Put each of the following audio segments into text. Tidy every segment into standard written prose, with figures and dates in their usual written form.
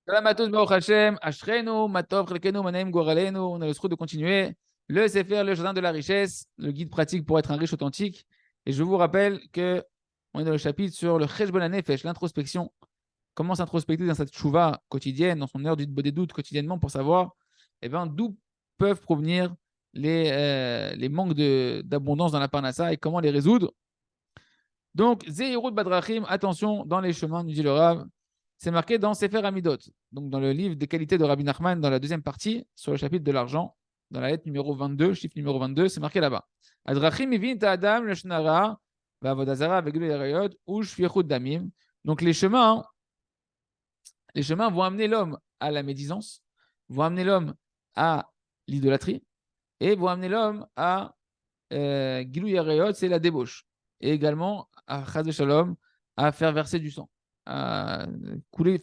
Salam à tous, Baruch Hashem, Ashrenu, Matov, Chelkenu, Manaim, Goralenu. On a le scroll de continuer. Le Sefer, le jardin de la richesse, le guide pratique pour être un riche authentique. Et je vous rappelle que on est dans le chapitre sur le Cheshbon HaNefesh, l'introspection. Comment s'introspecter dans cette chouva quotidienne, dans son heure des doutes quotidiennement pour savoir d'où peuvent provenir les manques d'abondance dans la parnassa et comment les résoudre. Donc, Zeirut Badrachim, attention dans les chemins, nous dit le Rav. C'est marqué dans Sefer Amidot, donc dans le livre des qualités de Rabbi Nachman, dans la deuxième partie, sur le chapitre de l'argent, dans la lettre numéro 22, chiffre numéro 22, c'est marqué là-bas. Adrachim ivin ta'adam leshnara, va'avodazara veglu yerayot, ou shfichut damim. Donc les chemins vont amener l'homme à la médisance, vont amener l'homme à l'idolâtrie, et vont amener l'homme à Gilou Yarayot, c'est la débauche. Et également à Chaz Shalom, à faire verser du sang, à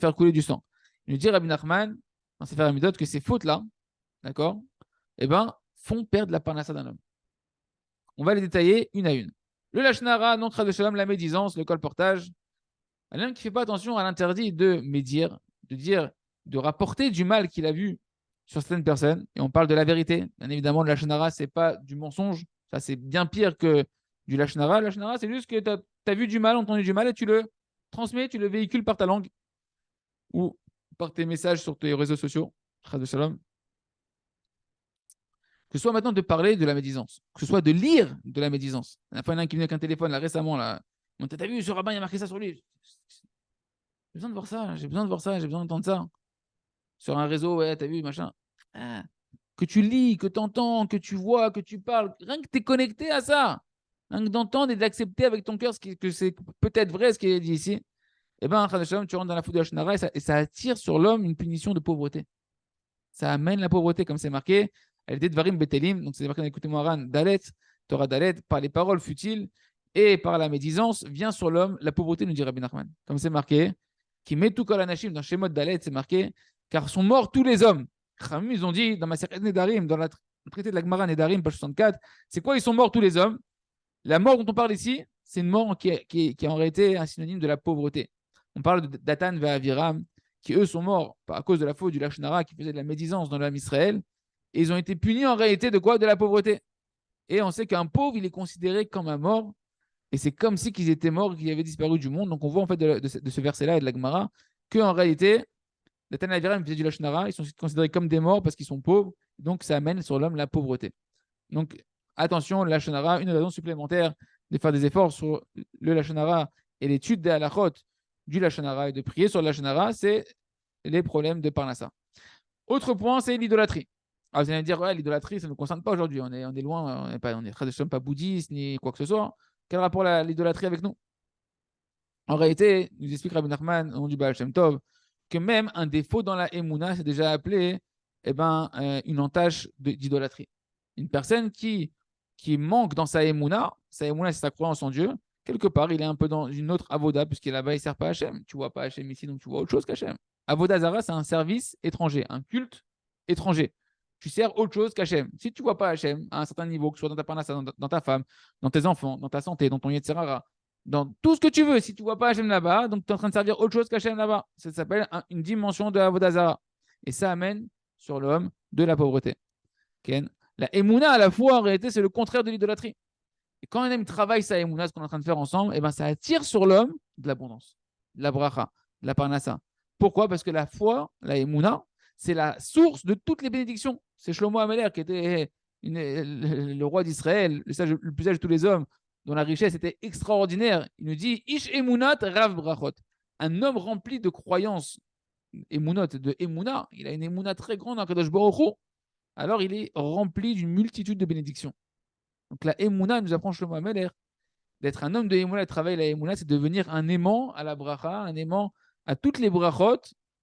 faire couler du sang. Il nous dit Rabbi Nachman, dans Sefer Hamidot, que ces fautes-là, d'accord, font perdre la parnassa d'un homme. On va les détailler une à une. Le Lachnara, non Chaz Shalom, la médisance, le colportage. Un homme qui ne fait pas attention à l'interdit de médire, de rapporter du mal qu'il a vu sur certaines personnes, et on parle de la vérité. Bien évidemment, le Lachnara, ce n'est pas du mensonge. Ça, c'est bien pire que du Lachnara. Le Lachnara, c'est juste que tu as vu du mal, entendu du mal, et tu le transmets, tu le véhicules par ta langue ou par tes messages sur tes réseaux sociaux. Que ce soit maintenant de parler de la médisance, que ce soit de lire de la médisance. La fois, il y en a un qui vient avec un téléphone, là, récemment, là. T'as vu, ce rabbin, il a marqué ça sur lui. J'ai besoin de voir ça, j'ai besoin d'entendre ça. Sur un réseau, ouais, t'as vu, machin. Ah, que tu lis, que tu entends, que tu vois, que tu parles, rien que tu es connecté à ça, rien que d'entendre et d'accepter avec ton cœur que c'est peut-être vrai ce qui est dit ici, tu rentres dans la foule de la Shonara et ça attire sur l'homme une punition de pauvreté. Ça amène la pauvreté, comme c'est marqué. Elle était Dvarim Betelim, donc c'est marqué dans l'écoute Moharan, Dalet, Torah Dalet, par les paroles futiles et par la médisance, vient sur l'homme la pauvreté, nous dit Rabbi Nachman. Comme c'est marqué, qui met tout kol anashim dans Shemot Dalet, c'est marqué, car sont morts tous les hommes. Ils ont dit dans Masechet Nedarim, dans le traité de la Gemara Nedarim, page 64, c'est quoi ils sont morts tous les hommes? La mort dont on parle ici, c'est une mort qui est en réalité un synonyme de la pauvreté. On parle de Datan et Aviram, qui eux sont morts à cause de la faute du Lachnara qui faisait de la médisance dans l'âme Israël, et ils ont été punis en réalité de quoi? De la pauvreté. Et on sait qu'un pauvre, il est considéré comme un mort, et c'est comme si qu'ils étaient morts, qu'ils avaient disparu du monde. Donc on voit en fait de ce verset-là et de la Gemara qu'en réalité, Datan et Aviram faisaient du Lachnara, ils sont considérés comme des morts parce qu'ils sont pauvres, donc ça amène sur l'homme la pauvreté. Donc attention, le Lachanara, une raison supplémentaire de faire des efforts sur le Lachanara et l'étude des halachot du Lachanara et de prier sur le Lachanara, c'est les problèmes de Parnassa. Autre point, c'est l'idolâtrie. Alors vous allez me dire, ouais, l'idolâtrie, ça ne nous concerne pas aujourd'hui. On est loin, on n'est pas bouddhiste ni quoi que ce soit. Quel rapport l'idolâtrie avec nous? En réalité, nous explique Rabbi Nachman, au nom du Baal Shem Tov, que même un défaut dans la Emouna, c'est déjà appelé une entache d'idolâtrie. Une personne qui manque dans sa Emouna, c'est sa croyance en Dieu, quelque part, il est un peu dans une autre avoda, puisqu'il est là-bas, il ne sert pas Hachem. Tu ne vois pas Hachem ici, donc tu vois autre chose qu'Hachem. Avoda Zara, c'est un service étranger, un culte étranger. Tu sers autre chose qu'Hachem. Si tu ne vois pas Hachem à un certain niveau, que ce soit dans ta parnassa, dans ta femme, dans tes enfants, dans ta santé, dans ton Yetzirara, dans tout ce que tu veux, si tu ne vois pas Hachem là-bas, donc tu es en train de servir autre chose qu'Hachem là-bas. Ça s'appelle une dimension de Avoda Zara. Et ça amène sur l'homme de la pauvreté. Ken. La Emouna, à la fois, en réalité, c'est le contraire de l'idolâtrie. Et quand un homme travaille sa Emouna, ce qu'on est en train de faire ensemble, ça attire sur l'homme de l'abondance, de la bracha, de la parnassa. Pourquoi? Parce que la foi, la Emouna, c'est la source de toutes les bénédictions. C'est Shlomo Améler qui était le roi d'Israël, le plus sage de tous les hommes, dont la richesse était extraordinaire. Il nous dit Ish Emunat Rav Brachot. Un homme rempli de croyances, Emunot, de Emouna, il a une Emouna très grande en Kadosh Baruch Hu, alors il est rempli d'une multitude de bénédictions. Donc la Emouna nous apprend Shlomo Améler d'être un homme de Emouna, de travailler la Emouna, c'est devenir un aimant à la bracha, un aimant à toutes les brachot,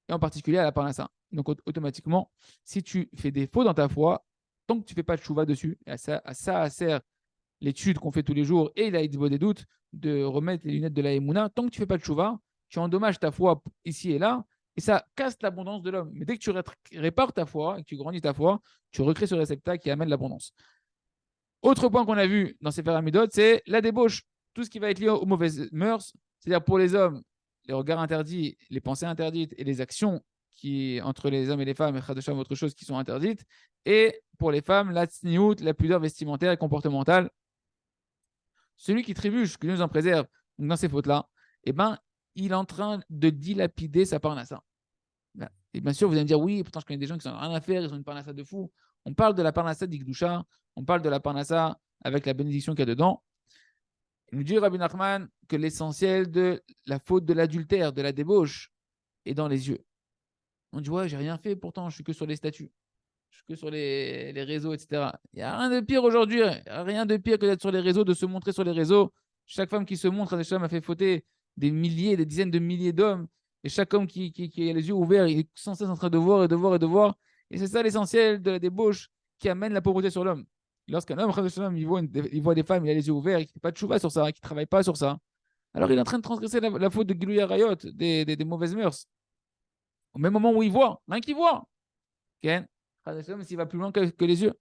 et en particulier à la parnassa. Donc automatiquement, si tu fais des faux dans ta foi, tant que tu ne fais pas de chouva dessus, et à ça sert l'étude qu'on fait tous les jours et la hitzbo des doutes, de remettre les lunettes de la Emouna, tant que tu ne fais pas de chouva, tu endommages ta foi ici et là, et ça casse l'abondance de l'homme. Mais dès que tu répares ta foi et que tu grandis ta foi, tu recrées ce réceptacle qui amène l'abondance. Autre point qu'on a vu dans ces Amidot, c'est la débauche. Tout ce qui va être lié aux mauvaises mœurs, c'est-à-dire pour les hommes, les regards interdits, les pensées interdites et les actions qui entre les hommes et les femmes, et chas v'shalom, autre chose qui sont interdites. Et pour les femmes, la tsniout, la pudeur vestimentaire et comportementale. Celui qui trébuche, que Dieu nous en préserve, donc dans ces fautes-là, eh ben, il est en train de dilapider sa parnassa. Et bien sûr, vous allez me dire, oui, pourtant je connais des gens qui n'ont rien à faire, ils ont une parnassa de fou. On parle de la parnassa d'Ikdusha, on parle de la parnassa avec la bénédiction qu'il y a dedans. Il nous dit, Rabbi Nachman, que l'essentiel de la faute de l'adultère, de la débauche, est dans les yeux. On dit, ouais, j'ai rien fait, pourtant je suis que sur les statuts, je suis que sur les réseaux, etc. Il n'y a rien de pire aujourd'hui, il n'y a rien de pire que d'être sur les réseaux, de se montrer sur les réseaux. Chaque femme qui se montre, Hashem a fait fauter des milliers, des dizaines de milliers d'hommes. Et chaque homme qui a les yeux ouverts, il est sans cesse en train de voir et de voir et de voir. Et c'est ça l'essentiel de la débauche qui amène la pauvreté sur l'homme. Lorsqu'un homme, il voit des femmes, il a les yeux ouverts, il ne fait pas de chouva sur ça, il ne travaille pas sur ça, alors il est en train de transgresser la faute de Gilouya Rayot, des mauvaises mœurs. Au même moment où il voit, rien qu'il voit. Okay? S'il va plus loin que les yeux.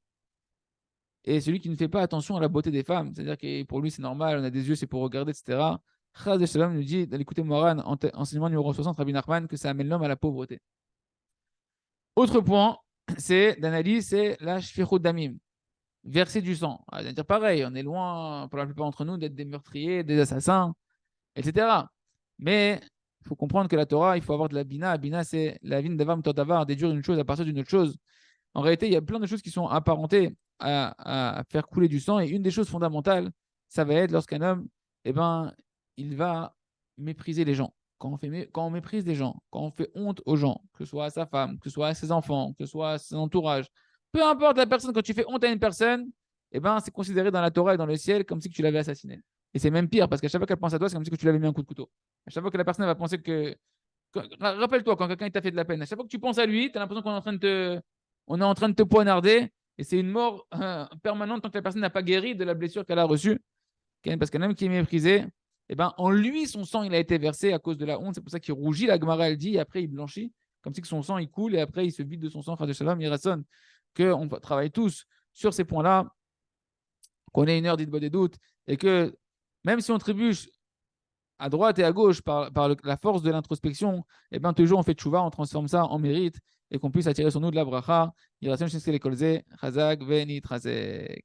Et celui qui ne fait pas attention à la beauté des femmes, c'est-à-dire que pour lui c'est normal, on a des yeux, c'est pour regarder, etc. Chaz Shalom nous dit, d'aller écouter Moran, enseignement numéro 60, Rabbi Nachman, que ça amène l'homme à la pauvreté. Autre point, c'est d'analyse, c'est la shfichut damim, verser du sang. On va dire pareil, on est loin, pour la plupart d'entre nous, d'être des meurtriers, des assassins, etc. Mais il faut comprendre que la Torah, il faut avoir de la bina. Bina, c'est la vine d'avar, d'avoir, déduire une chose à partir d'une autre chose. En réalité, il y a plein de choses qui sont apparentées à faire couler du sang. Et une des choses fondamentales, ça va être lorsqu'un homme, eh ben, il va mépriser les gens. Quand on méprise les gens, quand on fait honte aux gens, que ce soit à sa femme, que ce soit à ses enfants, que ce soit à son entourage, peu importe la personne, quand tu fais honte à une personne, eh ben, c'est considéré dans la Torah et dans le ciel comme si tu l'avais assassiné. Et c'est même pire, parce qu'à chaque fois qu'elle pense à toi, c'est comme si tu l'avais mis un coup de couteau. À chaque fois que la personne va penser que. Rappelle-toi, quand quelqu'un t'a fait de la peine, à chaque fois que tu penses à lui, tu as l'impression qu'on est en train de te poignarder, et c'est une mort permanente tant que la personne n'a pas guéri de la blessure qu'elle a reçue. Parce qu'un homme qui est méprisé, eh ben, en lui, son sang il a été versé à cause de la honte. C'est pour ça qu'il rougit, la Gemara elle dit, et après il blanchit, comme si que son sang il coule, et après il se vide de son sang. Frère Shalom, il rassonne qu'on travaille tous sur ces points-là, qu'on ait une heure d'Idbod des doutes, et que même si on trébuche à droite et à gauche par la force de l'introspection, et bien toujours on fait tchouva, on transforme ça en mérite, et qu'on puisse attirer sur nous de la bracha. Chazak Venit Chazek.